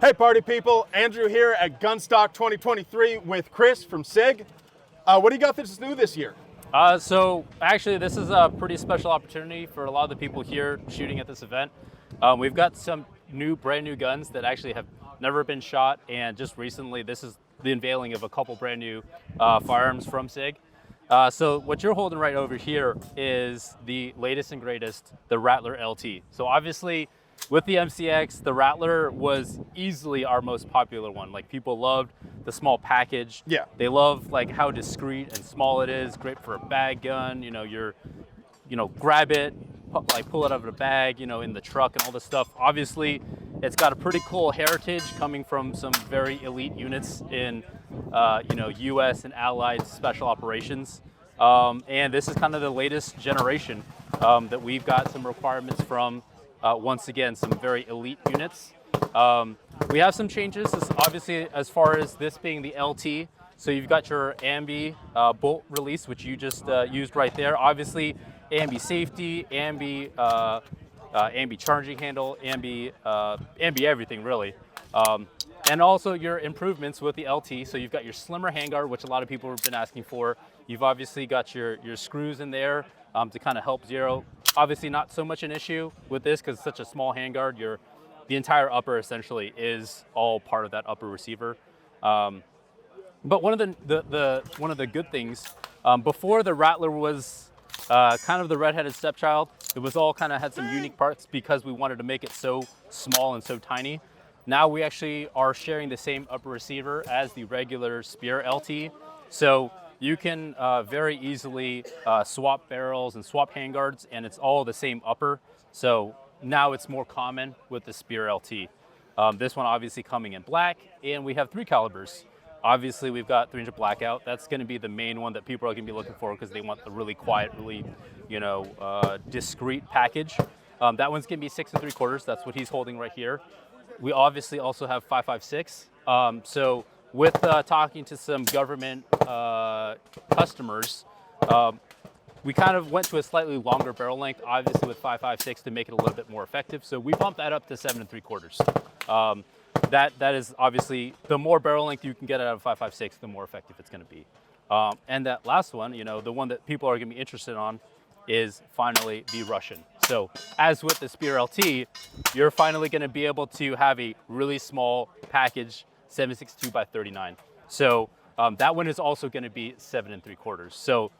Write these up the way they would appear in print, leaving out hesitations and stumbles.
Hey party people, Andrew here at GUNSTOCK23 with Chris from Sig. What do you got that's new this year? So actually this is a pretty special opportunity for a lot of the people here shooting at this event. We've got some brand new guns that actually have never been shot, and just recently this is the unveiling of a couple brand new firearms from Sig. So what you're holding right over here is the latest and greatest, the Rattler LT. So obviously with the MCX, the Rattler was easily our most popular one. Like, people loved the small package. Yeah. They love like how discreet and small it is. Great for a bag gun. Grab it, pull it out of a bag, in the truck and all this stuff. Obviously, it's got a pretty cool heritage coming from some very elite units in, U.S. and allied special operations. And this is kind of the latest generation that we've got some requirements from. Once again, some very elite units. We have some changes, obviously, as far as this being the LT. So you've got your ambi bolt release, which you just used right there. Obviously, ambi safety, ambi charging handle, ambi everything really. And also your improvements with the LT. So you've got your slimmer handguard, which a lot of people have been asking for. You've obviously got your screws in there to kind of help zero. Obviously not so much an issue with this because it's such a small handguard. The entire upper essentially is all part of that upper receiver. But one of the good things, before the Rattler was kind of the redheaded stepchild, it was all kind of had some unique parts because we wanted to make it so small and so tiny. Now we actually are sharing the same upper receiver as the regular Spear LT. So you can very easily swap barrels and swap handguards, and it's all the same upper. So now it's more common with the Spear LT. This one obviously coming in black, and we have 3 calibers. Obviously we've got 300 blackout. That's going to be the main one that people are going to be looking for because they want the really quiet, really discreet package. That one's going to be 6 3/4. That's what he's holding right here. We obviously also have 5.56. So with talking to some government customers, we kind of went to a slightly longer barrel length, obviously with 5.56 to make it a little bit more effective. So we bumped that up to 7 3/4. That is obviously, the more barrel length you can get out of 5.56, the more effective it's going to be. And that last one, the one that people are going to be interested on, is finally the Russian. So as with the Spear LT, you're finally going to be able to have a really small package, 7.62 by 39. So that one is also going to be 7 3/4. So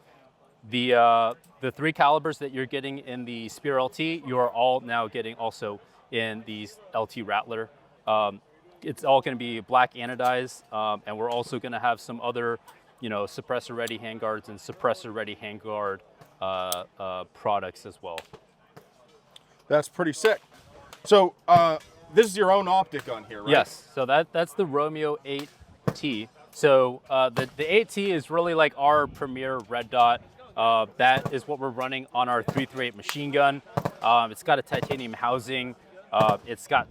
the 3 calibers that you're getting in the Spear LT, you are all now getting also in the LT Rattler. It's all going to be black anodized, and we're also going to have some other, suppressor ready handguards and suppressor ready handguard products as well. That's pretty sick. So this is your own optic on here, right? Yes. So that's the Romeo 8T. So the 8T is really like our premier red dot. That is what we're running on our 338 machine gun. It's got a titanium housing. It's got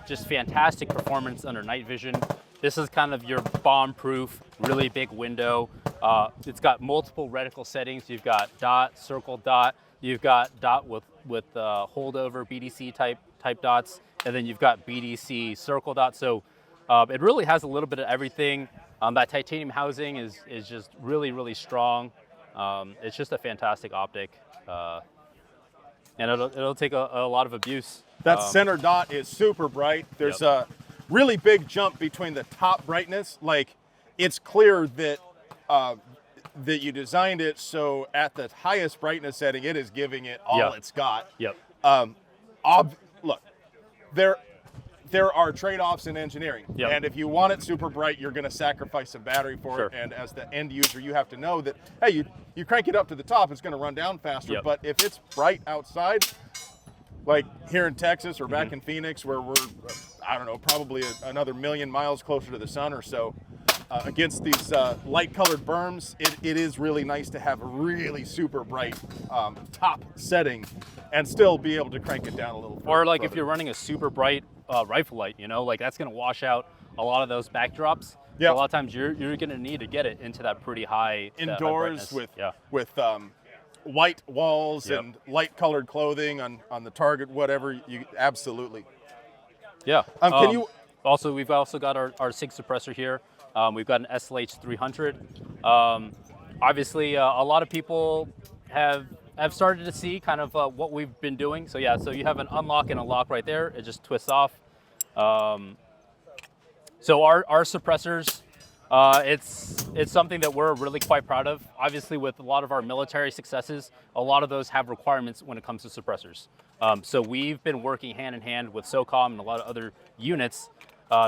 just fantastic performance under night vision. This is kind of your bomb-proof, really big window. It's got multiple reticle settings. You've got dot, circle dot. You've got dot with holdover BDC type dots, and then you've got BDC circle dot. So it really has a little bit of everything. That titanium housing is just really, really strong. It's just a fantastic optic, and it'll take a lot of abuse. That center dot is super bright. There's a really big jump between the top brightness. Like, it's clear that that you designed it so at the highest brightness setting, it is giving it all it's got. Yep. Look, there are trade-offs in engineering, and if you want it super bright, you're going to sacrifice some battery for it. And as the end user, you have to know that, hey, you crank it up to the top, it's going to run down faster. But if it's bright outside, like here in Texas or back in Phoenix, where we're, I don't know, probably another 1,000,000 miles closer to the sun or so, against these light-colored berms, it is really nice to have a really super bright top setting and still be able to crank it down a little. Or like if you're running a super bright rifle light, like that's going to wash out a lot of those backdrops. So a lot of times you're going to need to get it into that pretty high indoors with white walls and light-colored clothing on the target, whatever. You absolutely. Yeah. Also, we've also got our Sig suppressor here. We've got an SLH 300. Obviously, a lot of people have started to see kind of what we've been doing. So yeah, so you have an unlock and a lock right there. It just twists off. So our suppressors, it's something that we're really quite proud of. Obviously, with a lot of our military successes, a lot of those have requirements when it comes to suppressors. So we've been working hand in hand with SOCOM and a lot of other units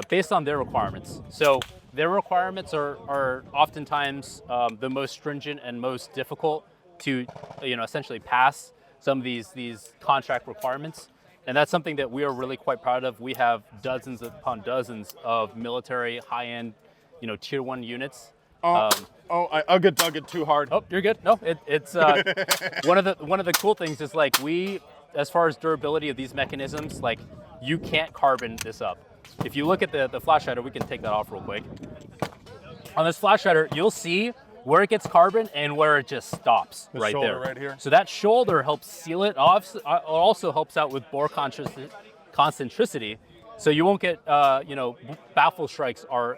based on their requirements. So their requirements are oftentimes the most stringent and most difficult to, essentially pass some of these contract requirements. And that's something that we are really quite proud of. We have dozens upon dozens of military high-end, tier 1 units. I dug it too hard. Oh, you're good. No, it's one of the cool things is like as far as durability of these mechanisms, like you can't carbon this up. If you look at the flash hider, we can take that off real quick. On this flash hider, you'll see where it gets carbon and where it just stops right there. Right here. So that shoulder helps seal it off. It also helps out with bore concentricity. So you won't get, baffle strikes are,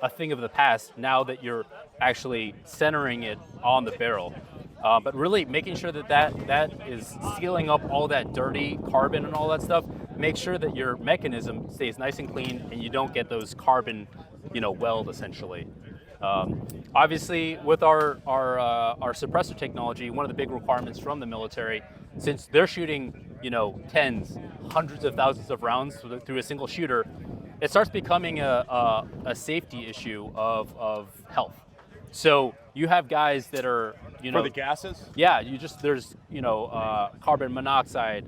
a thing of the past now that you're actually centering it on the barrel. But really making sure that is sealing up all that dirty carbon and all that stuff. Make sure that your mechanism stays nice and clean and you don't get those carbon, weld essentially. Obviously, with our suppressor technology, one of the big requirements from the military, since they're shooting, tens, hundreds of thousands of rounds through a single shooter, it starts becoming a safety issue of health. So you have guys that are, for the gases? Yeah, there's carbon monoxide.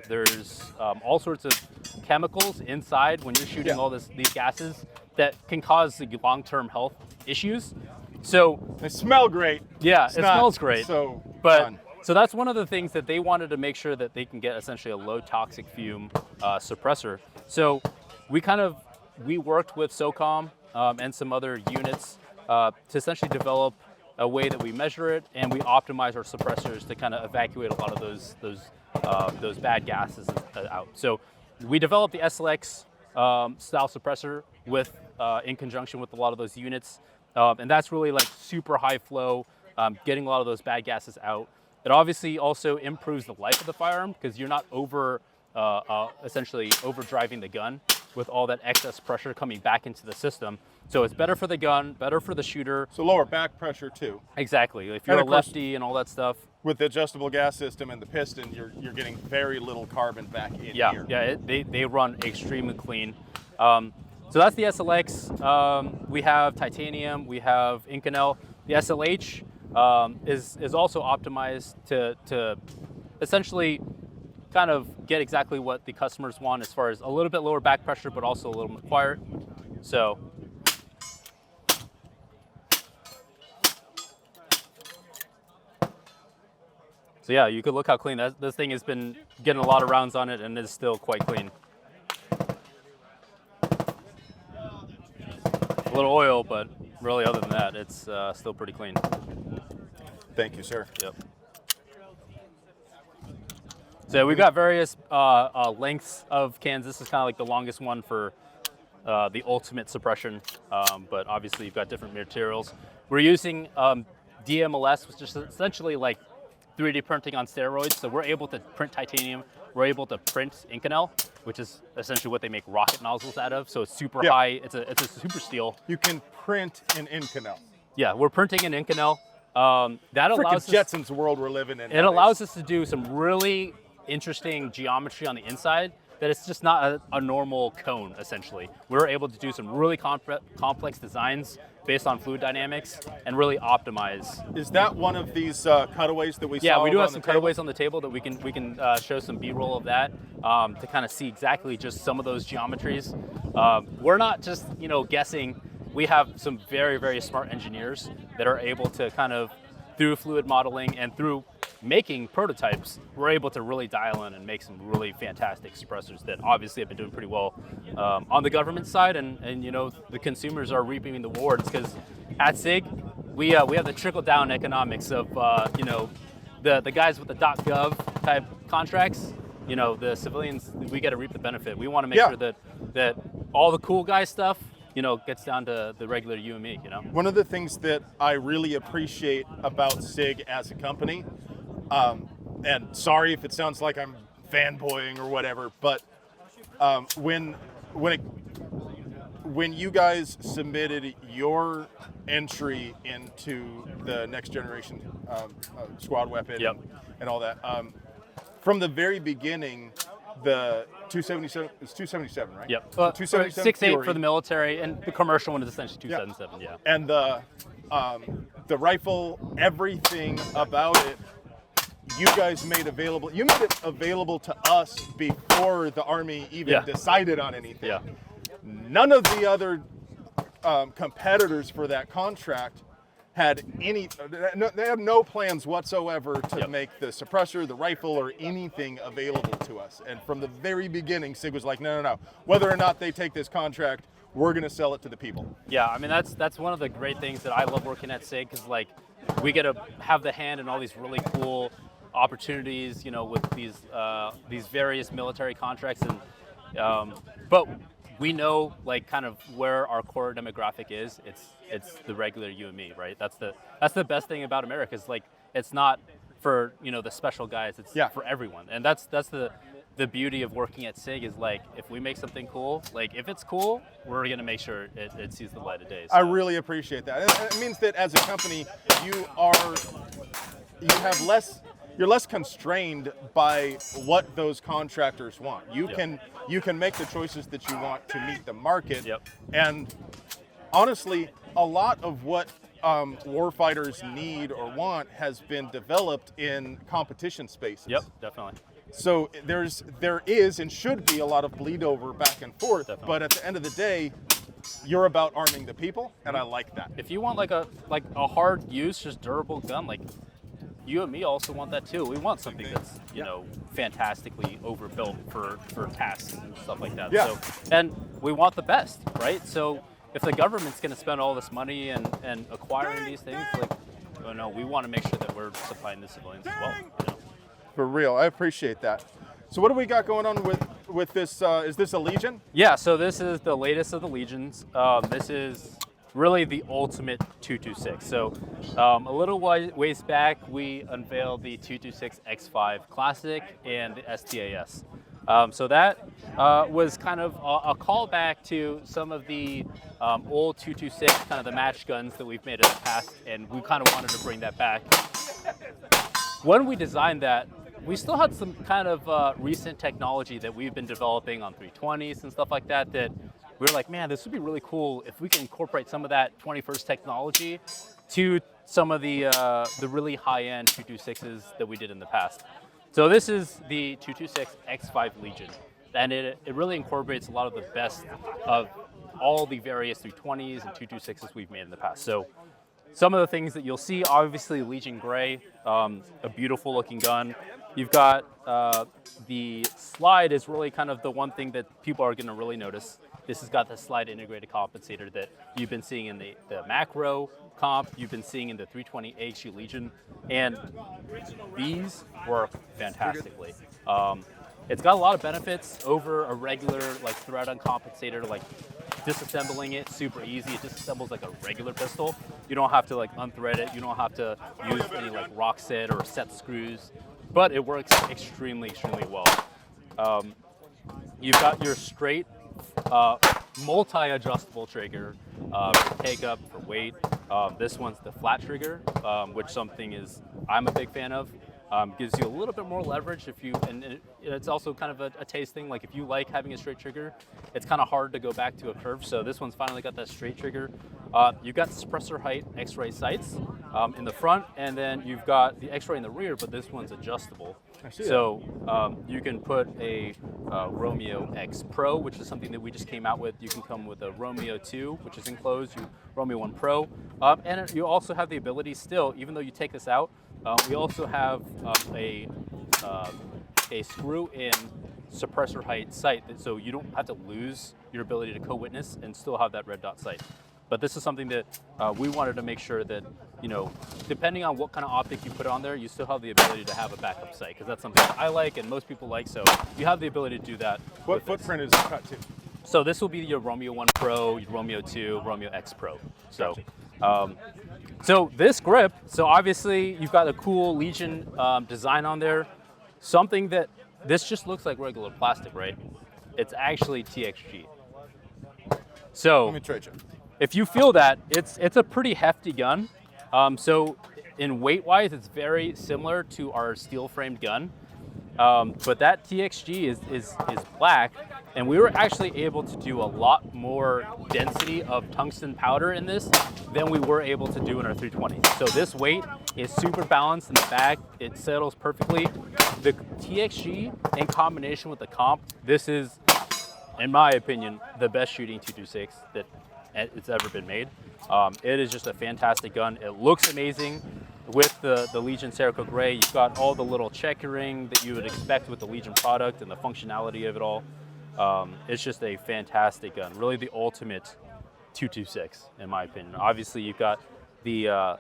There's all sorts of chemicals inside when you're shooting all these gases that can cause long-term health issues. So they smell great. Yeah, it smells great. So that's one of the things that they wanted to make sure that they can get essentially a low toxic fume suppressor. So we worked with SOCOM and some other units to essentially develop a way that we measure it and we optimize our suppressors to kind of evacuate a lot of those bad gases out. So we developed the SLX style suppressor in conjunction with a lot of those units. And that's really like super high flow, getting a lot of those bad gases out. It obviously also improves the life of the firearm because you're not essentially overdriving the gun with all that excess pressure coming back into the system. So it's better for the gun, better for the shooter. So lower back pressure too. Exactly. If you're a lefty and all that stuff. With the adjustable gas system and the piston, you're getting very little carbon back in here. Yeah, they run extremely clean. So that's the SLX. We have titanium, we have inconel. The SLH is also optimized to essentially kind of get exactly what the customers want as far as a little bit lower back pressure, but also a little more quiet. So yeah, you could look how clean this thing has been getting a lot of rounds on it and is still quite clean. A little oil, but really other than that, it's still pretty clean. Thank you, sir. Yep. So we've got various lengths of cans. This is kind of like the longest one for the ultimate suppression, but obviously you've got different materials. We're using DMLS, which is essentially like 3D printing on steroids. So we're able to print titanium. We're able to print inconel, which is essentially what they make rocket nozzles out of. So it's super high. It's a super steel. You can print an inconel. Yeah, we're printing an inconel. That allows us, Jetsons world we're living in. It allows us to do some really interesting geometry on the inside that it's just not a normal cone, essentially. We're able to do some really complex designs based on fluid dynamics and really optimize. Is that one of these cutaways that we saw? Yeah, we do have some cutaways on the table that we can show some B-roll of that to kind of see exactly just some of those geometries. We're not just guessing. We have some very, very smart engineers that are able to kind of, through fluid modeling and through making prototypes, we're able to really dial in and make some really fantastic suppressors that obviously have been doing pretty well on the government side, and the consumers are reaping the rewards because at SIG we have the trickle down economics of the guys with the .gov type contracts. The civilians, we get to reap the benefit. We want to make sure that all the cool guy stuff, you know, gets down to the regular you and me, you know? One of the things that I really appreciate about SIG as a company, and sorry if it sounds like I'm fanboying or whatever, but when you guys submitted your entry into the next generation squad weapon and all that, from the very beginning, the 277 is 277, right? Yep. 277 6.8 for the military, and the commercial one is essentially 277. Yeah. And the rifle, everything about it, you guys made available. You made it available to us before the Army even decided on anything. Yeah. None of the other competitors for that contract had any. They had no plans whatsoever to make the suppressor, the rifle, or anything available to us. And from the very beginning, SIG was like, no. Whether or not they take this contract, we're going to sell it to the people. Yeah, I mean that's one of the great things that I love working at SIG, because like we get to have the hand in all these really cool opportunities, you know, with these various military contracts, and but we know like kind of where our core demographic is. It's the regular you and me, right? That's the best thing about America, is like it's not for, you know, the special guys. It's for everyone, and that's the beauty of working at SIG, is like if we make something cool, like if it's cool, we're gonna make sure it sees the light of day. So. I really appreciate that. It means that as a company, you're less constrained by what those contractors want. You can make the choices that you want to meet the market. And honestly, a lot of what warfighters need or want has been developed in competition spaces. Yep, definitely. So there is and should be a lot of bleed over back and forth. Definitely. But at the end of the day, you're about arming the people, and I like that. If you want like a hard use, just durable gun, like you and me also want that too. We want something that's, you know, fantastically overbuilt for tasks and stuff like that. So, and we want the best, right? So if the government's going to spend all this money and acquiring these things, like, oh no, we want to make sure that we're supplying the civilians as well. You know? For real, I appreciate that. So what do we got going on with this? Is this a Legion? Yeah, so this is the latest of the Legions. This is really the ultimate 226. So a little ways back, we unveiled the 226 X5 Classic and the STAS. So that was kind of a callback to some of the old 226, kind of the match guns that we've made in the past, and we kind of wanted to bring that back. When we designed that, we still had some kind of recent technology that we've been developing on 320s and stuff like that, that we were like, man, this would be really cool if we can incorporate some of that 21st technology to some of the really high-end 226s that we did in the past. So this is the 226 X5 Legion, and it really incorporates a lot of the best of all the various 320s and 226s we've made in the past. So some of the things that you'll see, obviously Legion Gray, a beautiful looking gun. You've got the slide is really kind of the one thing that people are going to really notice. This has got the slide integrated compensator that you've been seeing in the macro comp, you've been seeing in the 320 AHU Legion, and these work fantastically. It's got a lot of benefits over a regular like thread on compensator, like disassembling it super easy. It disassembles like a regular pistol. You don't have to like unthread it. You don't have to use any like rock set or set screws, but it works extremely well. You've got your straight multi-adjustable trigger for take up, for weight. This one's the flat trigger, which I'm a big fan of. Gives you a little bit more leverage and it's also kind of a taste thing. Like if you like having a straight trigger, it's kind of hard to go back to a curve. So this one's finally got that straight trigger. You've got suppressor height X-ray sights in the front, and then you've got the X-ray in the rear, but this one's adjustable. So you can put a Romeo X Pro, which is something that we just came out with. You can come with a Romeo 2, which is enclosed, Romeo 1 Pro, and you also have the ability still, even though you take this out, we also have a screw-in suppressor height sight, so you don't have to lose your ability to co-witness and still have that red dot sight. But this is something that we wanted to make sure that, you know, depending on what kind of optic you put on there, you still have the ability to have a backup sight, because that's something that I like and most people like, so you have the ability to do that. What footprint is it cut to? So this will be your Romeo 1 Pro, your Romeo 2, Romeo X Pro. So, so this grip, so obviously you've got a cool Legion design on there. Something that, this just looks like regular plastic, right? It's actually TXG. So Let me trade you. if you feel that, it's a pretty hefty gun. So in weight-wise, it's very similar to our steel-framed gun. But that TXG is black, and we were actually able to do a lot more density of tungsten powder in this than we were able to do in our 320. So this weight is super balanced in the bag. It settles perfectly. The TXG in combination with the comp, this is, in my opinion, the best shooting 226 that it's ever been made. It is just a fantastic gun. It looks amazing. With the Legion Cerakote Gray, you've got all the little checkering that you would expect with the Legion product and the functionality of it all. It's just a fantastic gun, really the ultimate 226 in my opinion. Obviously you've got the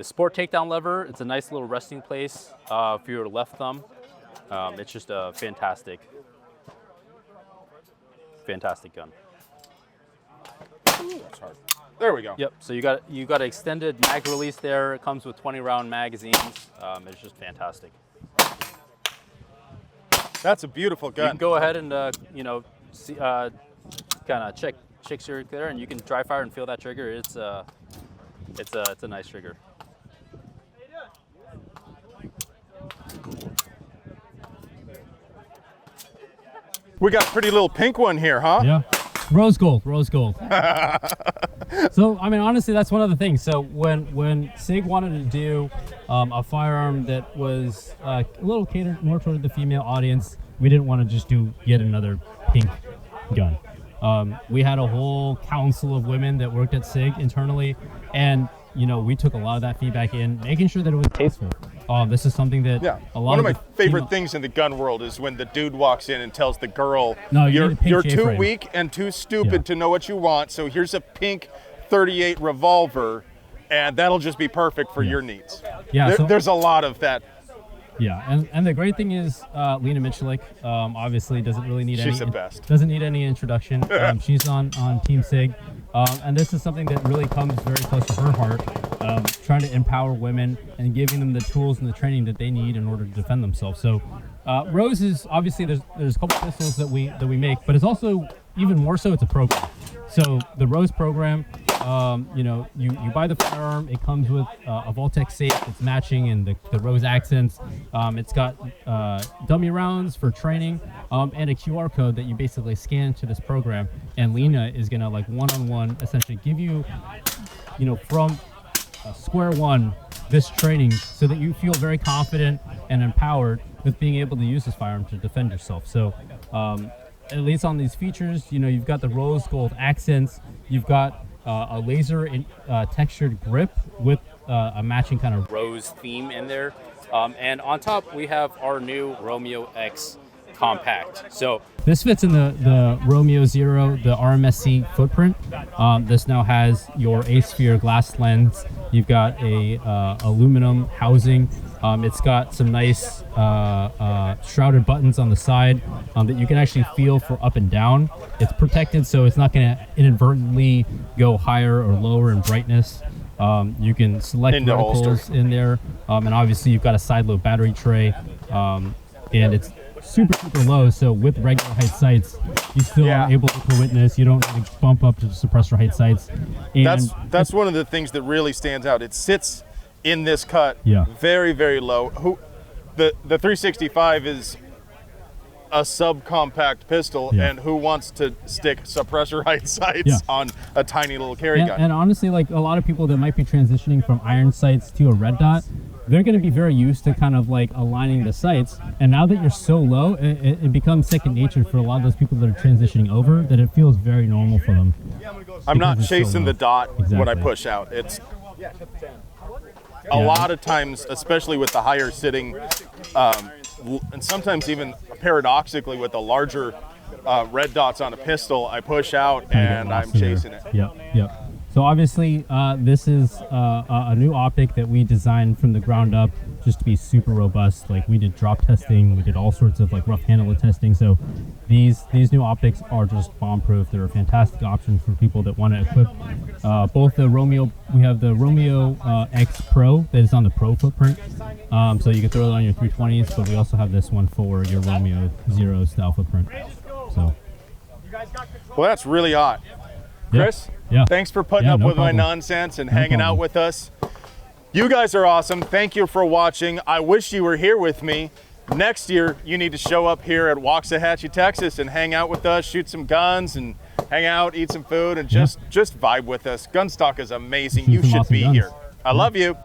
sport takedown lever. It's a nice little resting place for your left thumb. It's just a fantastic gun. That's hard. There we go. Yep. So you got an extended mag release there. It comes with 20-round magazines. It's just fantastic. That's a beautiful gun. You can go ahead and you know, see, kind of check your there, and you can dry fire and feel that trigger. It's a nice trigger. We got a pretty little pink one here, huh? Yeah. Rose gold. So, I mean, honestly, that's one of the things. So when Sig wanted to do a firearm that was a little catered more toward the female audience, we didn't want to just do yet another pink gun. We had a whole council of women that worked at Sig internally, and you know, we took a lot of that feedback in, making sure that it was tasteful. This is something that a lot one of my favorite things in the gun world is when the dude walks in and tells the girl, no, you're too weak and too stupid to know what you want, so here's a pink 38 revolver, and that'll just be perfect for your needs. Yeah, there's a lot of that. Yeah, and the great thing is Lena Michalik obviously doesn't really need doesn't need any introduction. She's on Team Sig, and this is something that really comes very close to her heart. Trying to empower women and giving them the tools and the training that they need in order to defend themselves. So Rose is obviously there's a couple pistols that we make, but it's also even more so it's a program. So the Rose program, you know, you buy the firearm, it comes with a Voltex safe that's matching and the Rose accents. It's got dummy rounds for training and a QR code that you basically scan to this program. And Lena is gonna like one-on-one essentially give you, you know, from square one this training so that you feel very confident and empowered with being able to use this firearm to defend yourself. So at least on these features, you know, you've got the rose gold accents, you've got a laser textured grip with a matching kind of rose theme in there, and on top we have our new Romeo X compact. So this fits in the Romeo Zero, the RMSC footprint. This now has your A-sphere glass lens. You've got a aluminum housing. It's got some nice shrouded buttons on the side that you can actually feel for up and down. It's protected, so it's not going to inadvertently go higher or lower in brightness. You can select reticles in there, and obviously you've got a side load battery tray, and it's super low, so with regular height sights you still are able to witness. You don't need to bump up to suppressor height sights. And that's one of the things that really stands out. It sits in this cut very low. The 365 is a subcompact pistol, and who wants to stick suppressor height sights on a tiny little carry gun? And honestly, like a lot of people that might be transitioning from iron sights to a red dot, they're going to be very used to kind of like aligning the sights, and now that you're so low, it becomes second nature for a lot of those people that are transitioning over, that it feels very normal for them. I'm not chasing the dot when I push out. It's a lot of times, especially with the higher sitting, and sometimes even paradoxically with the larger red dots on a pistol, I push out and I'm chasing it. Yep. So obviously, this is a new optic that we designed from the ground up just to be super robust. Like we did drop testing, we did all sorts of like rough handle testing. So these new optics are just bomb-proof. They're a fantastic option for people that want to equip both the Romeo. We have the Romeo X Pro that is on the Pro footprint, so you can throw it on your 320s. But we also have this one for your Romeo Zero style footprint. So, well, that's really hot, Chris. Yeah. Thanks for putting up with my nonsense and hanging out with us. You guys are awesome. Thank you for watching. I wish you were here with me. Next year, you need to show up here at Waxahachie, Texas and hang out with us, shoot some guns and hang out, eat some food, and just vibe with us. Gunstock is amazing. You should be here. I love you.